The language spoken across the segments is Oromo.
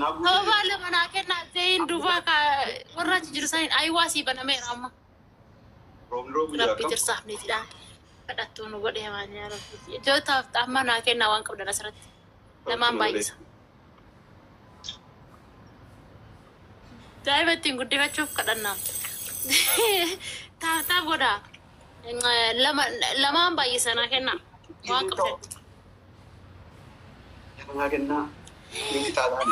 Tawala manake na zain duba ka warra jirsain aiwasi banameera amma. Rabbi tirsaafni tidha. Kadhattuu nu godhee maanya rabbi. Iddoo taafta amma naa kennaa waan qabdan asirratti. Lamaan baay'isa. Daa'ima ittiin guddifachuuf kadhannaa. Taaftaa godhaa. Lamaan baay'isa naa kennaa. Waan qabdan. Naa kennaa. Inni taadhaan.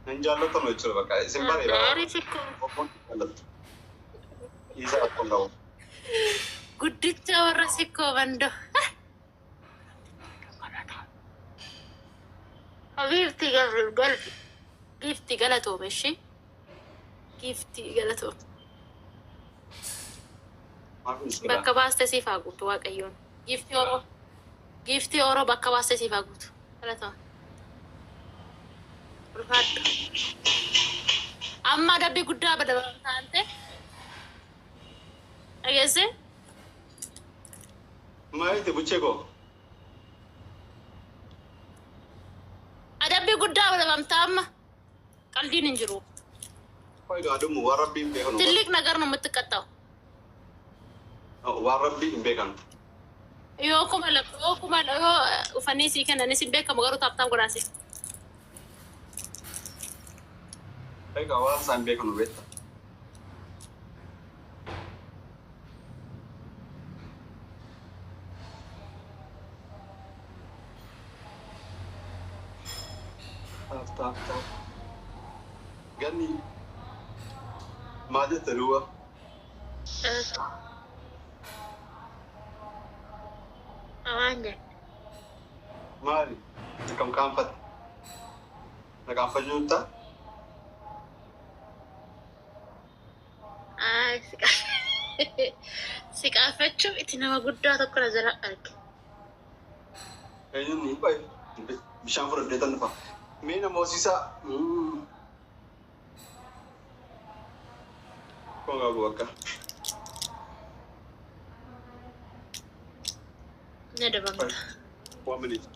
Nanjaalota no jechuudha bakka isin bareeda. Isa akkuma ta'u. Guddicha warra sikkoo bandoo. Gifti galfi. Gifti galatoome ishee. Gifti galatoome. Bakka baastee siif haa guutu waaqayyoon. Gifti oroo bakka baastee siif haa guutu. Galatoome. Amma adabbii guddaa badabalan taante dhageesse? Maaliti buchee koo? Adabbii guddaa badabamta amma qaldiin hin jiru. Faayidaa adumu waan rabbii hin beekanu. Tilliq nagar nu የምትቀጣው waan rabbii hin beekanu. Yoo kuma ufanii sii kennan isin beekamu garuu taaptaan godhaasi. Egaa waan isaan beekanu beekta. Taaf. Ganni maal jette duuba? Awwaanjee. Maali? Kam kaanfatte? Na kaanfachuu jirtaa? Siqaafachuuf itti nama guddaa tokko na jala arge. Eenyuun ni baay'ee bishaan fudhadhee tan dhufa. Mee nama hoosisaa. Kun qabu akka. Na dabamta. One minute.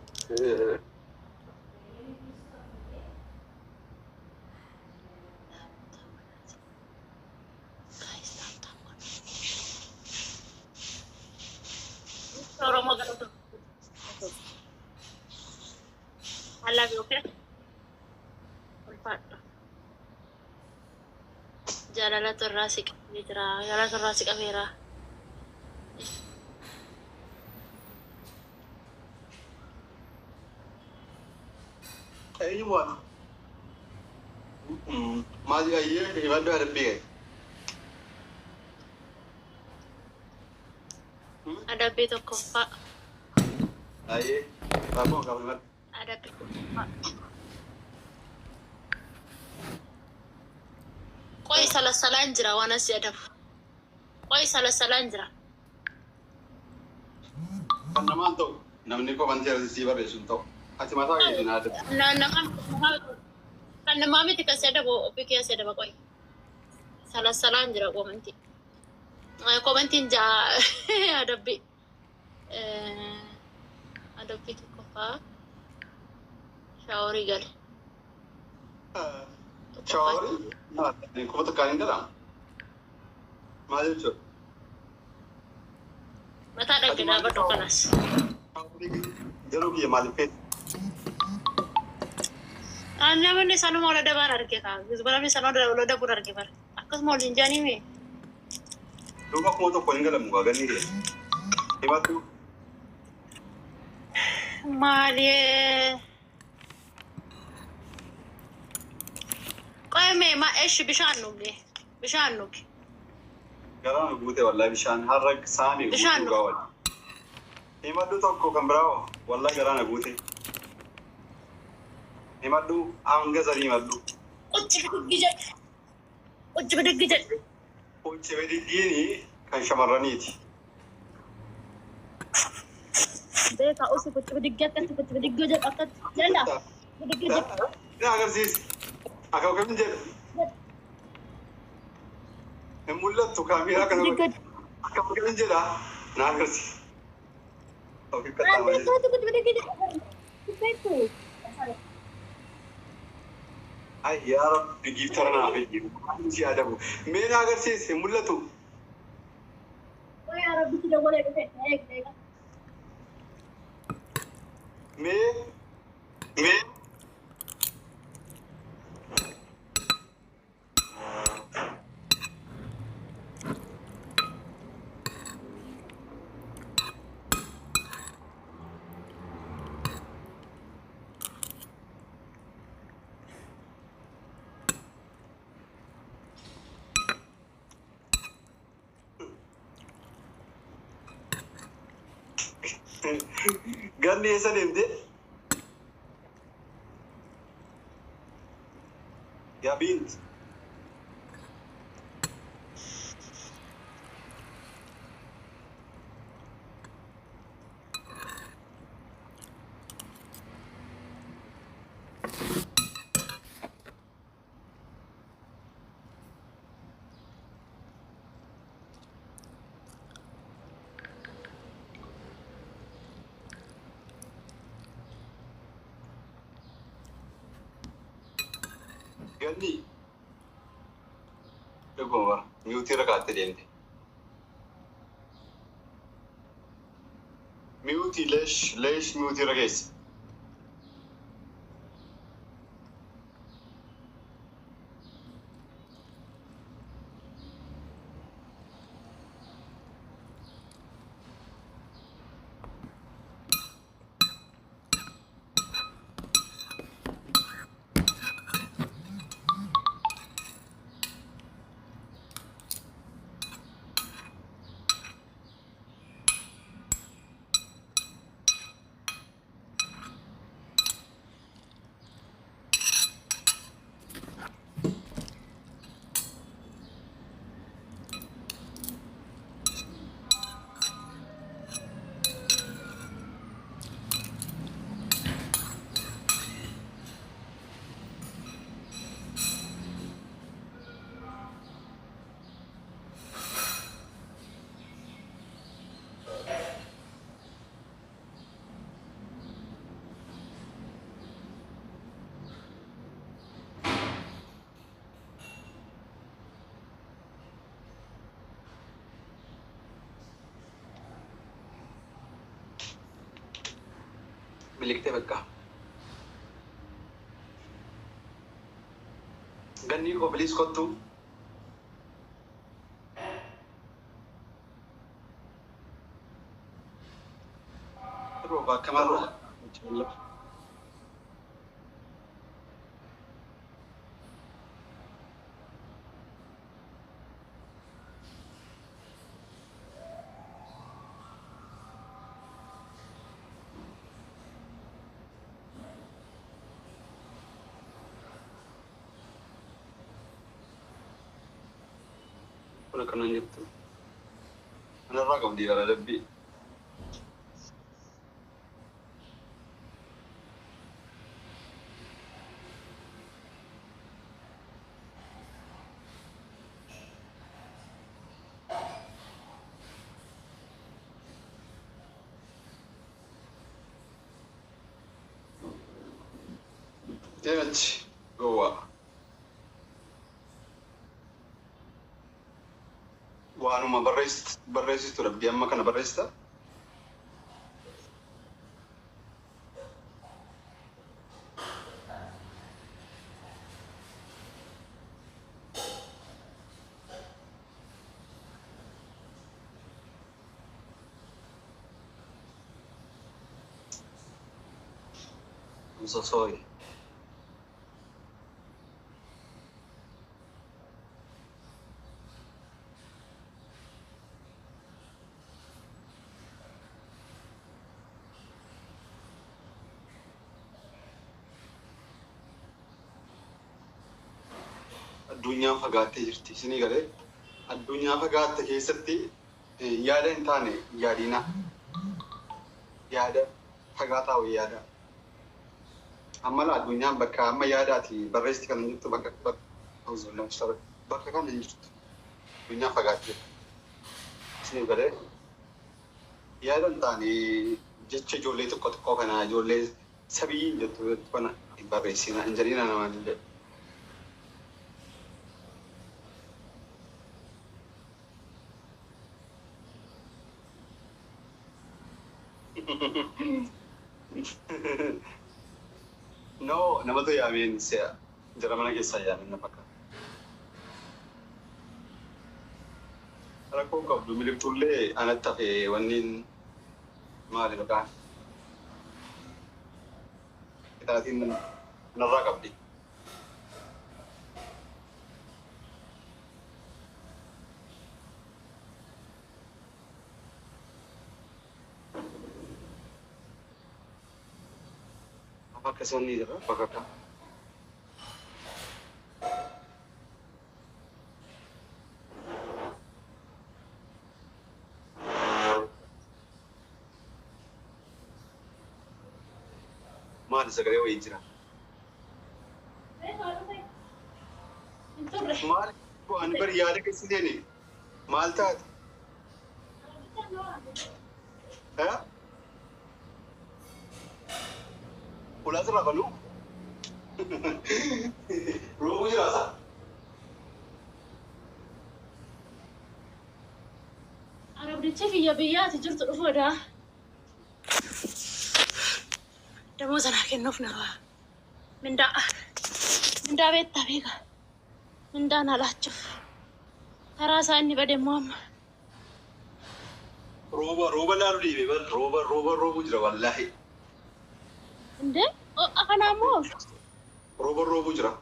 Oromo galatu. I love you, okay? Jalala turasi kira, jalala turasi kamera. Anyone? Mali aye, even though I had a big. Ada beto kofa. Aye, kamu kamu. Ada beto kofa. Koi salah anjra wana si ada. Koi salah anjra. Kan nama tu, namni ko banjir si baru suntok. Ati mata ini ada. Kan nama mami tika si ada bo, pikir si ada ba koi. Salah anjra ko manti. Komentin ja adabbi kofa shawari gal shawari ni ko to kanin dara malu cho mata da gida ba to kanas jaro ki malu pet anna mane sanu mola da bar arke ka gizbara mi sanu da pura arke bar akas mol jinjani me Lupa ko to koin galam ko gani de. Iba tu. Mali. Koi me ma esh bishan nugi. Garan gute wallahi bishan harrak sani gute gawal. Iba tu to ko kambrao wallahi garan gute. Iba tu anga zari madu. Uch bidig. Uchi bedini kan shamarraniti. Deka usi kuch bidig akat jala. Bidig. Ya agar sis. Akau kami je. Emulat tu kami akan. Akau kami je dah. Na agar sis. Ofi qaxxaamuree. Ay yaa Rabbi giftara naaf ejjiru. Si adabu. Mee na agarsiisi mul'atu. Mee mee ganni eessa deemte? Yaa Bint. Ganni. Dhuguma miutii rakaatte deemte. Miutii leesh miutii rakeesse. Milikte bakka. Ganni ko bilis kottu. Bakka maal? Kuna kanan jirtu. Anarraa qabdi gara dabbii. Deematti gowwaa. Waanuma barreessitu rabbi amma kana barreessita. I'm so sorry. Addunyaan fagaattee jirti. Isinii galee addunyaa fagaatte keessatti yaada hin taane yaadina. Yaada fagaataa wayii yaada. Amma addunyaan bakka amma yaadaati barreessitu kan jirtu bakka kan hin jirtu. Addunyaa fagaattee. Isinii galee yaada hin taane jecha ijoollee tokko tokko kana ijoollee sabii jettu kana barreessina injiriina namaan illee. No, namatu yaameen si'a jara mana keessaa yaamin na fakkaata. Rakkoo qabdu miliqxullee anatti hafee wanniin maali maqaan kitaatiin narraa qabdi. Bakka sanii jira bakka kan. Maal sagalee wayii jira. Maal waan bari yaada keessatti maal taate? Ulas rafalu. Robo jiraasa. Arabdicha biyyaati jirtu dhufuudha. Damoo sanaa kennuuf nama. Mindaa beektaa beeka. Mindaan alaachuuf. Karaa isaa inni bade immoo amma. Rooba laalu dhiibee bal rooba jira wallaahi. Indee akkanaa immoo. Rooba jira.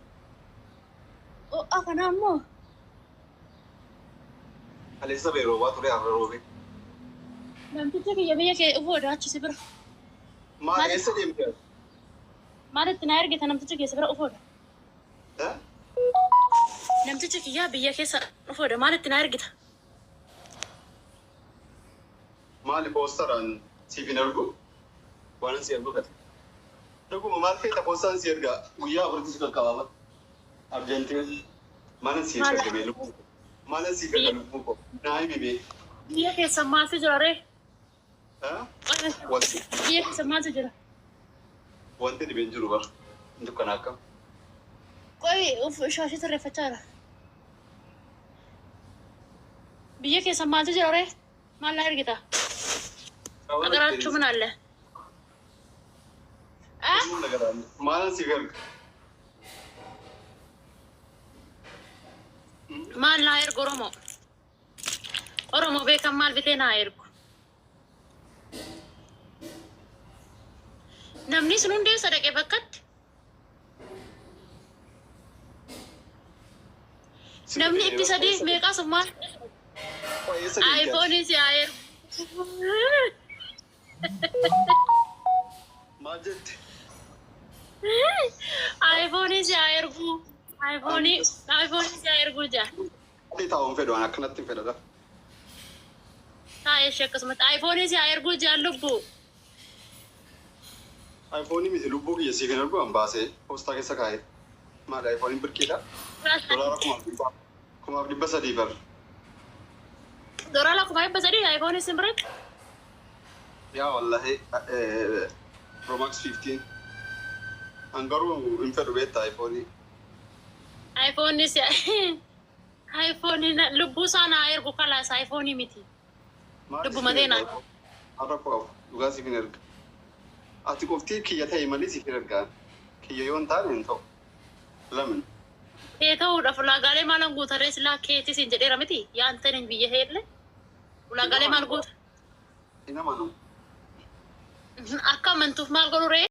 Akkanaa immoo. Aleessa bee roobaa ture har'a roobe. Namticha biyya kee dhufuudha achisi bira. Maal eessa deemte? Maalitti na ergita namticha keessa bira dhufuudha. Namticha kiyyaa biyya keessa dhufuudha maalitti na ergita? Maali poostaraan siif hin ergu? Waan si ergu kate. Dhuguma maal feeta poostaan si ergaa guyyaa afurti si qaqqabaaba. Arjantiin mana si ergamee lubbuu. Mana si erga lubbuu ko. Naa himimee. Biyya keessa maaltu jira ree? Biyya keessa maaltu jira? Wanti dhibeen jiru bara. Dukkan akkam. Qoy shaashii sirreeffachaa jira. Biyya keessa maaltu jira ree? Maal na ergita? Agaraachuu min alle? Maal si erga? Maal naa ergu Oromoo? Oromoo beekan maal bitee naa ergu? Namni sun hundee sadaqee bakkatti. Namni itti sadii meeqaa sun maal? iPhone si haa ergu. Maal jette? iPhone si haa ergu. iPhone si haa ergu jaa. Taa'uun fedhu waan akkanatti hin fedhadha. Taa'ee ishee akkasumatti iPhone si haa ergu jaa lubbuu. iPhone miti lubbuu kiyya siif hin ergu an baasee poostaa keessa kaa'e. Maal iPhone birkiidha? Dolaara 3,300 bar. Dolaara 3,300 iPhone isin biratti? Yaa wallahi Pro Max 15. An garuu hin fedhu beektaa iPhone. iPhone si iPhone lubbuu isaa naa ergu kalaas iPhone miti. Lubbuu matee naa. Har'a koo dhugaa siif hin erga. Ati qoftii kiyya ta'e malee siif hin ergaa. Kiyya yoo hin taane hin ta'u. Lamin. Kee ta'uudhaaf ulaagaalee maalan guutaree silaa keetis hin jedheera miti yaantan hin biyya heedle. Ulaagaalee maal guuta? Hin amanu. Akka amantuuf maal godhu ree?